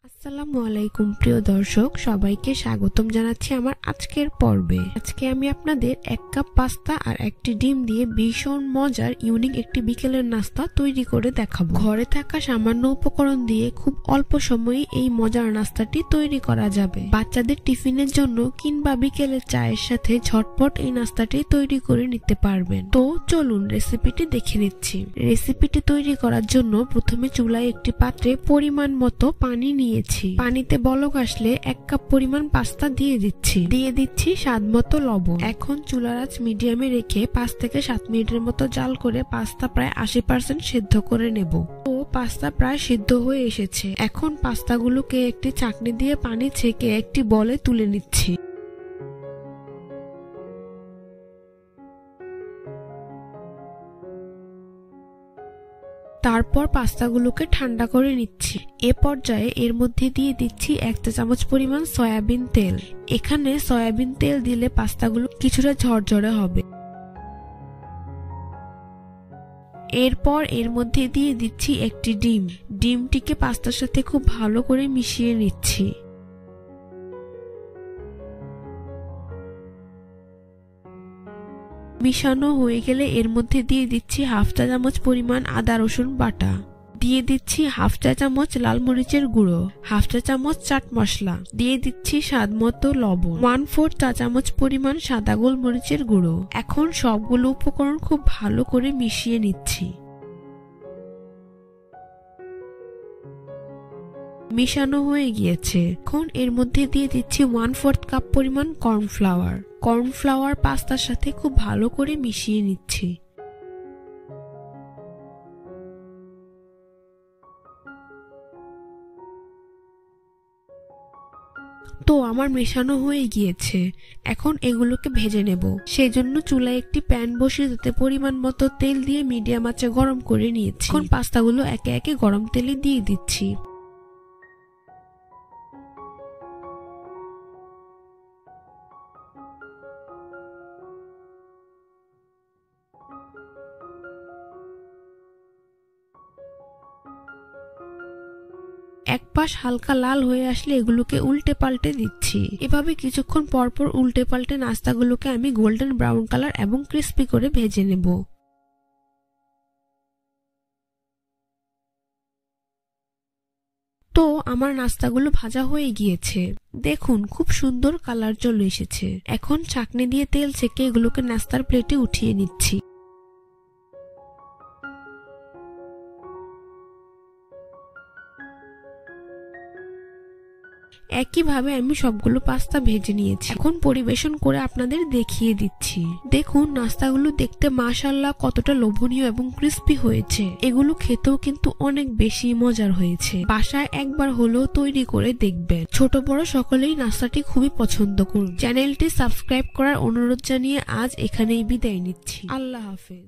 আসসালামু আলাইকুম প্রিয় দর্শক, সবাইকে স্বাগতম জানাচ্ছি আমার আজকের পর্বে। আজকে আমি আপনাদের 1 কাপ পাস্তা আর একটি ডিম দিয়ে ভীষণ মজার ইউনিক একটি বিকেলের নাস্তা তৈরি করে দেখাবো। ঘরে থাকা সামান্য উপকরণ দিয়ে খুব অল্প সময়ে এই মজার নাস্তাটি তৈরি করা যাবে। বাচ্চাদের টিফিনের জন্য কিংবা বিকেলের চায়ের সাথে ঝটপট এই নাস্তাটি তৈরি করে নিতে পারবেন। তো চলুন রেসিপিটি দেখে নিচ্ছি। রেসিপিটি তৈরি করার জন্য প্রথমে চুলায় একটি পাত্রে পরিমাণ মতো পানি নিয়েছি। পানিতে বলক আসলে 1 কাপ পরিমাণ পাস্তা দিয়ে দিচ্ছি স্বাদ মতো লবণ। এখন চুলার আঁচ মিডিয়ামে রেখে 5 থেকে 7 মিনিটের মতো জাল করে পাস্তা প্রায় 80% সিদ্ধ করে নেব। তো পাস্তা প্রায় সিদ্ধ হয়ে এসেছে। এখন পাস্তাগুলোকে একটি ছাঁকনি দিয়ে পানি ছেঁকে একটি বলে তুলে নিচ্ছি। তারপর পাস্তাগুলোকে ঠান্ডা করে নিচ্ছি। এ পর্যায়ে এর মধ্যে দিয়ে দিচ্ছি 1 চা চামচ পরিমাণ সয়াবিন তেল। এখানে সয়াবিন তেল দিলে পাস্তাগুলো কিছুটা ঝরঝরে হবে। এরপর এর মধ্যে দিয়ে দিচ্ছি একটি ডিম। ডিমটিকে পাস্তার সাথে খুব ভালো করে মিশিয়ে নিচ্ছি। মিশানো হয়ে গেলে এর মধ্যে দিয়ে দিচ্ছি 1/2 চা চামচ পরিমাণ আদা রসুন বাটা। দিয়ে দিচ্ছি 1/2 চা চামচ লাল মরিচের গুঁড়ো, 1/2 চা চামচ চাট মশলা, দিয়ে দিচ্ছি স্বাদ মতো লবণ, 1/4 চা চামচ পরিমাণ সাদা গোলমরিচের গুঁড়ো। এখন সবগুলো উপকরণ খুব ভালো করে মিশিয়ে নিচ্ছি। মিশানো হয়ে গিয়েছে। এখন এর মধ্যে দিয়ে দিচ্ছি 1/4 কাপ পরিমাণ কর্নফ্লাওয়ার। কর্নফ্লাওয়ার পাস্তার সাথে খুব ভালো করে মিশিয়ে নিচ্ছি। তো আমার মেশানো হয়ে গিয়েছে। এখন এগুলোকে ভেজে নেব। সেজন্য চুলায় একটি প্যান বসিয়ে তাতে পরিমাণ মতো তেল দিয়ে মিডিয়াম আঁচে গরম করে নিয়েছি। এখন পাস্তাগুলো একে একে গরম তেলে দিয়ে দিচ্ছি। এক পাশ হালকা লাল হয়ে আসলে এগুলোকে উল্টে পাল্টে দিচ্ছি। এভাবে কিছুক্ষণ পরপর উল্টে পাল্টে নাস্তাগুলোকে আমি গোল্ডেন ব্রাউন কালার এবং ক্রিস্পি করে ভেজে নেব। তো আমার নাস্তাগুলো ভাজা হয়ে গিয়েছে। দেখুন খুব সুন্দর কালার চলে এসেছে। এখন ছাঁকনি দিয়ে তেল ছেঁকে এগুলোকে নাস্তার প্লেটে উঠিয়ে নিচ্ছি। একইভাবে আমি সবগুলো পাস্তা ভেজে নিয়েছি। এখন পরিবেশন করে আপনাদের দেখিয়ে দিচ্ছি। দেখুন নাস্তাগুলো দেখতে মাশাআল্লাহ কতটা লোভনীয় এবং ক্রিস্পি হয়েছে। এগুলো খেতেও কিন্তু অনেক বেশি মজার হয়েছে। বাসায় একবার হলেও তৈরি করে দেখবেন। ছোট বড় সকলেই নাস্তাটি খুবই পছন্দ করুন। চ্যানেলটি সাবস্ক্রাইব করার অনুরোধ জানিয়ে আজ এখানেই বিদায় নিচ্ছি। আল্লাহ হাফেজ।